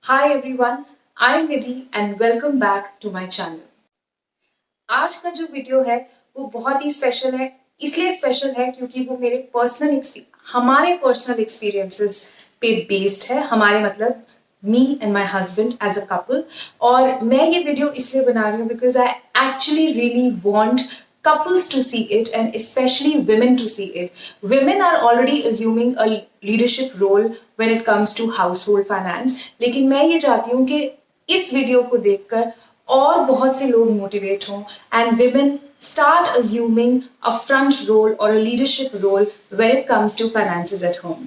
Hi everyone, I'm Nidhi and welcome back to my channel. आज का जो video है वो बहुत ही स्पेशल है, इसलिए स्पेशल है क्योंकि वो हमारे पर्सनल एक्सपीरियंसेस पे बेस्ड है, हमारे मतलब me and my husband as a couple. और मैं ये वीडियो इसलिए बना रही हूँ because I actually really want couples to see it and especially women to see it. Women are already assuming a leadership role when it comes to household finance, लेकिन मैं ये चाहती हूँ कि इस वीडियो को देखकर और बहुत से लोग मोटिवेट हों and women start assuming a front role or a leadership role when it comes to finances at home.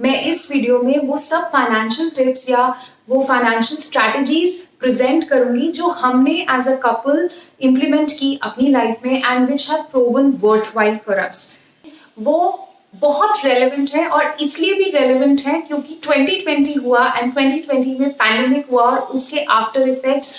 मैं इस वीडियो में वो सब फाइनेंशियल टिप्स या वो फाइनेंशियल स्ट्रैटेजीज प्रेजेंट करूंगी जो हमने एज अ कपल इम्प्लीमेंट की अपनी लाइफ में and which have proven worthwhile for us. वो बहुत रेलेवेंट है और इसलिए भी रेलेवेंट है क्योंकि 2020 हुआ एंड 2020 में पैंडेमिक हुआ और उसके आफ्टर इफेक्ट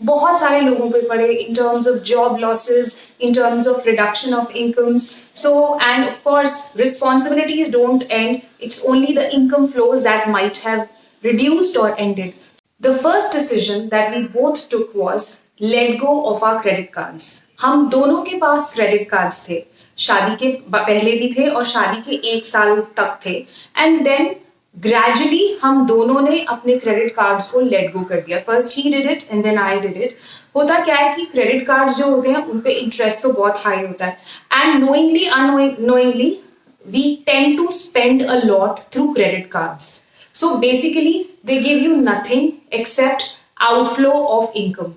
बहुत सारे लोगों पे पड़े in terms of job losses, in terms of reduction of incomes. So, and of course, responsibilities don't end. It's only the income flows that might have reduced or ended. The first decision that we both took was let go of our credit cards. हम दोनों के पास credit cards थे, शादी के पहले भी थे और शादी के 1 साल तक थे, and then ग्रेजुअली हम दोनों ने अपने क्रेडिट कार्ड्स को लेट गो कर दिया। First he did it and then I did it. होता क्या है कि क्रेडिट कार्ड्स जो होते हैं उन पे इंटरेस्ट तो बहुत हाई होता है and knowingly unknowingly we tend to spend a lot through credit cards. So basically they give you nothing except outflow of income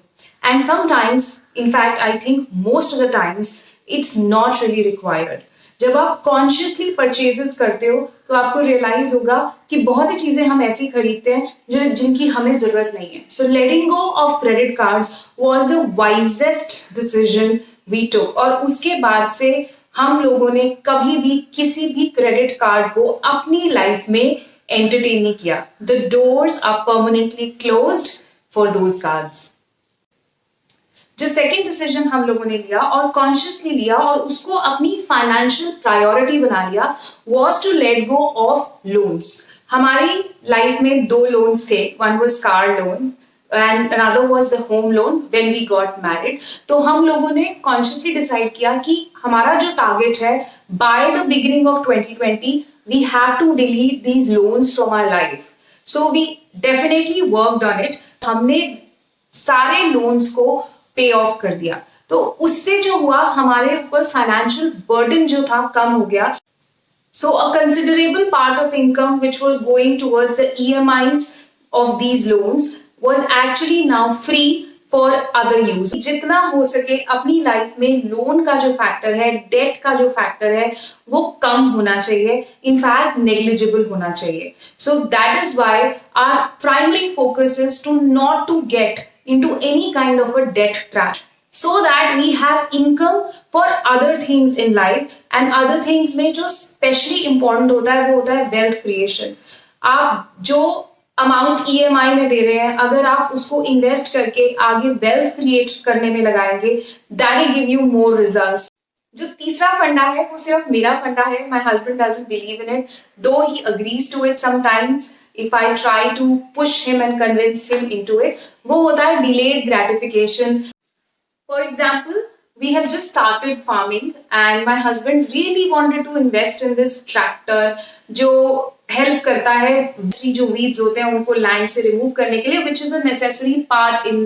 and sometimes, in fact I think most of the times it's not really required. जब आप consciously purchases करते हो तो आपको realise होगा कि बहुत सी चीजें हम ऐसी खरीदते हैं जो जिनकी हमें जरूरत नहीं है। So letting go of credit cards was the wisest decision we took और उसके बाद से हम लोगों ने कभी भी किसी भी क्रेडिट कार्ड को अपनी लाइफ में एंटरटेन नहीं किया। The doors are permanently closed for those cards. जो सेकंड डिसीजन हम लोगों ने लिया और कॉन्शियसली लिया और उसको अपनी फाइनेंशियल प्रायोरिटी बना लिया was to let go of loans. हमारी लाइफ में 2 लोन्स थे, one was car loan and another was the home loan when we got married. तो हम लोगों ने कॉन्शियसली डिसाइड किया कि हमारा जो टारगेट है by the beginning of 2020 we have to delete these loans from our life. So we definitely worked on it. हमने सारे लोन्स को पे ऑफ कर दिया तो उससे जो हुआ हमारे ऊपर फाइनेंशियल बर्डन जो था कम हो गया। So a considerable part of income which was going towards the EMIs of these loans was actually now free for other use. जितना हो सके अपनी लाइफ में लोन का जो फैक्टर है, डेट का जो फैक्टर है वो कम होना चाहिए, इनफैक्ट नेग्लिजिबल होना चाहिए। So that is why our primary focus is to not to get into any kind of a debt trap so that we have income for other things in life and other things में जो specially important होता है वो होता है wealth creation। आप जो amount EMI में दे रहे हैं अगर आप उसको इन्वेस्ट करके आगे वेल्थ क्रिएट करने में लगाएंगे that will give you more results। जो तीसरा फंडा है वो सिर्फ मेरा फंडा है, my husband doesn't believe in it though he agrees to it sometimes if I try to push him and convince him into it। वो होता है delayed gratification। For example, we have just started farming and my husband really wanted to invest in this tractor जो help करता है जो weeds होते हैं उनको land से remove करने के लिए, which is a necessary part in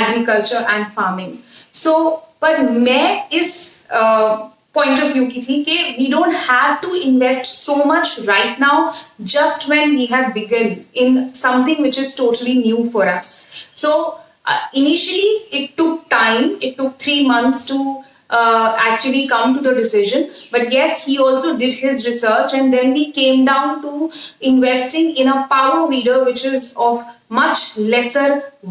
agriculture and farming। So, पर मैं इस point of view की थी कि we don't have to invest so much right now just when we have begun in something which is totally new for us। So initially it took time, it took 3 months to actually come to the decision, but yes he also did his research and then we came down to investing in a power weeder which is of much lesser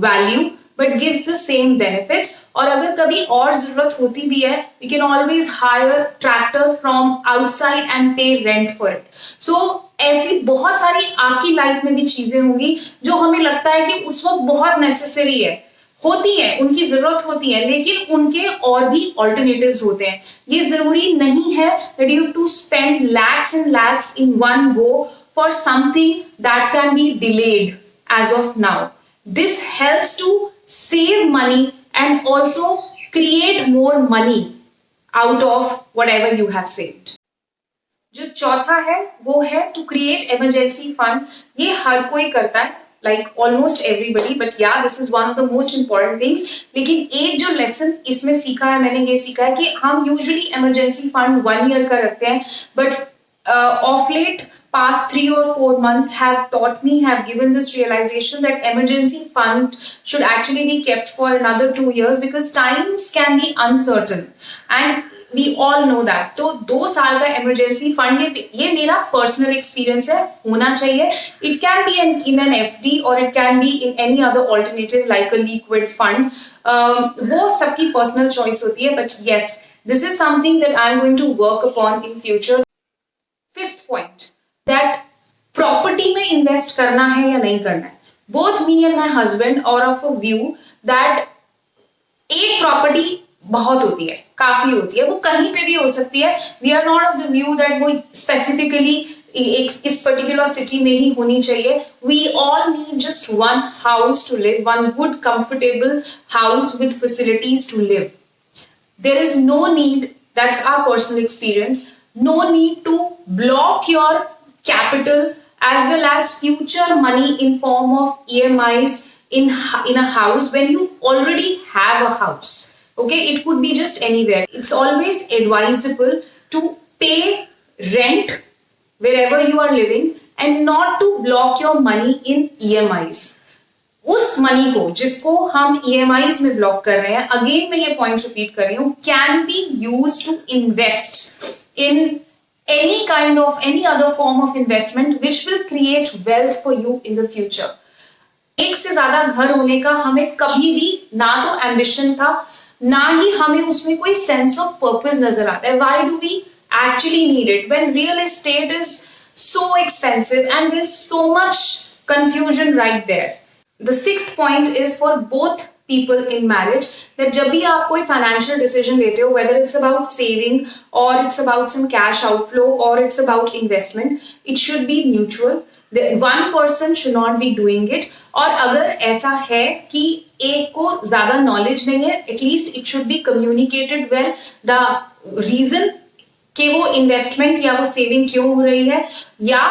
value but gives the same benefits। और अगर कभी और जरूरत होती भी है we can always hire tractor from outside and pay rent for it। So ऐसी बहुत सारी आपकी लाइफ में भी चीजें होंगी जो हमें लगता है कि उस वक्त बहुत नेसेसरी है, होती है, उनकी जरूरत होती है, लेकिन उनके और भी ऑल्टरनेटिव्स होते हैं। ये जरूरी नहीं है that you have to spend lakhs and lakhs in one go for something that can be delayed। as of now. This helps to save money and also create more money out of whatever you have saved. जो चौथा है वो है to create emergency fund. ये हर कोई करता है, like almost everybody, but yeah, this is one of the most important things. लेकिन एक जो लेसन इसमें सीखा है मैंने, ये सीखा है कि हम यूजुअली इमरजेंसी फंड 1 year का रखते हैं, but of late past 3 or 4 months have taught me, have given this realization that emergency fund should actually be kept for another 2 years because times can be uncertain and we all know that. तो 2 साल का emergency fund ये मेरा personal experience है, होना चाहिए. It can be in an FD or it can be in any other alternative like a liquid fund. वो सबकी पर्सनल चॉइस होती है, but yes, this is something that I'm going to work upon in future. Fifth point, that property में invest करना है या नहीं करना है. Both me and my husband are of a view that एक प्रॉपर्टी बहुत होती है, काफी होती है, वो कहीं पे भी हो सकती है. We are not of the view that वो स्पेसिफिकली इस पर्टिकुलर सिटी में ही होनी चाहिए. We all need just one house to live, one good comfortable house with facilities to live. There is no need, that's our personal experience, no need to block your capital as well as future money in form of EMIs in a house when you already have a house. Okay, it could be just anywhere. It's always advisable to pay rent wherever you are living and not to block your money in EMIs. उस money को जिसको हम EMIs में block कर रहे हैं, again मैं ये पॉइंट रिपीट कर रही हूँ, can be used to invest in any other form of investment which will create wealth for you in the future. एक से ज्यादा घर होने का हमें कभी भी ना तो एम्बिशन था, ना ही हमें उसमें कोई सेंस ऑफ पर्पस नजर आता है. Why do we actually need it when real estate is so expensive and there's so much confusion right there? The sixth point is for both people in marriage, that जब भी आप कोई financial decision लेते हो, whether it's about saving or it's about some cash outflow or it's about investment, it should be mutual. One person should not be doing it. और अगर ऐसा है कि एक को ज्यादा knowledge नहीं है, at least it should be communicated well. The reason कि वो investment या वो saving क्यों हो रही है या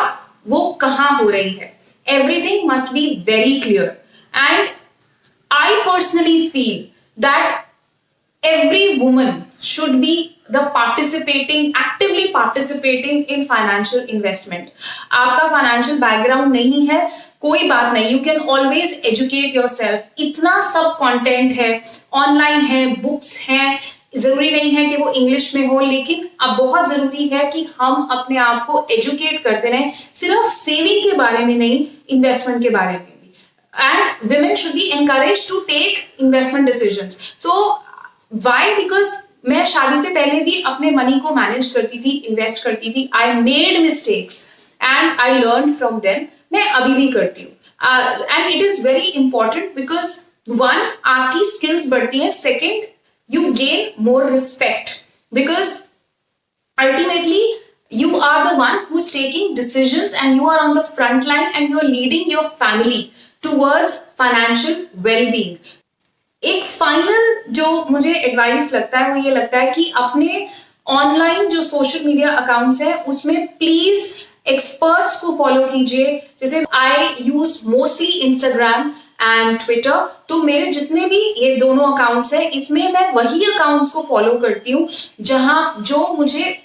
वो कहाँ हो रही है, everything must be very clear. And I personally feel that every woman should be actively participating in financial investment. आपका financial background नहीं है, कोई बात नहीं, you can always educate yourself. इतना सब content है, online है, books हैं, जरूरी नहीं है कि वो इंग्लिश में हो, लेकिन अब बहुत जरूरी है कि हम अपने आप को एजुकेट करते रहें, सिर्फ सेविंग के बारे में नहीं, इन्वेस्टमेंट के बारे में. And women should be encouraged to take investment decisions. So why? Because मैं शादी से पहले भी अपने मनी को मैनेज करती थी, इन्वेस्ट करती थी. I made mistakes and I learned from them. मैं अभी भी करती हूँ. And it is very important because one, आपकी skills बढ़ती हैं. Second, you gain more respect because ultimately you are the one who's taking decisions and you are on the front line and you are leading your family towards financial well-being. एक final जो मुझे advice लगता है वो ये लगता है कि अपने ऑनलाइन जो सोशल मीडिया अकाउंट्स हैं उसमें प्लीज एक्सपर्ट्स को फॉलो कीजिए. जैसे I use mostly Instagram and Twitter, तो मेरे जितने भी ये दोनों अकाउंट्स हैं इसमें मैं वही अकाउंट्स को फॉलो करती हूँ जहां जो मुझे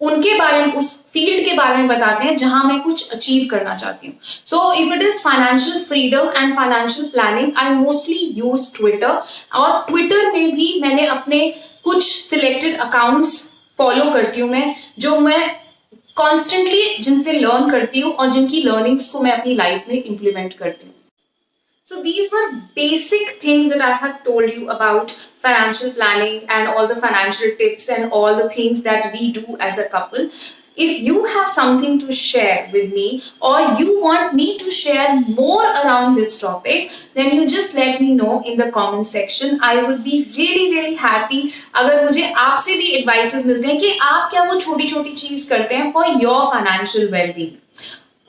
उनके बारे में, उस फील्ड के बारे में बताते हैं जहां मैं कुछ अचीव करना चाहती हूँ. So if it is financial freedom and financial planning, I mostly use Twitter. और ट्विटर में भी मैंने अपने कुछ सिलेक्टेड अकाउंट्स फॉलो करती हूँ मैं, जो मैं कॉन्स्टेंटली जिनसे लर्न करती हूँ और जिनकी लर्निंग्स को मैं अपनी लाइफ में इम्प्लीमेंट करती हूँ. So these were basic things that I have told you about financial planning and all the financial tips and all the things that we do as a couple. If you have something to share with me or you want me to share more around this topic, then you just let me know in the comment section. I would be really happy अगर मुझे आपसे भी advices मिलते हैं कि आप क्या वो छोटी छोटी चीज करते हैं for your financial well-being.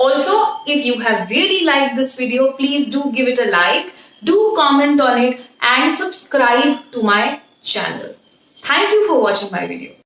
Also, if you have really liked this video, please do give it a like, do comment on it and subscribe to my channel. Thank you for watching my video.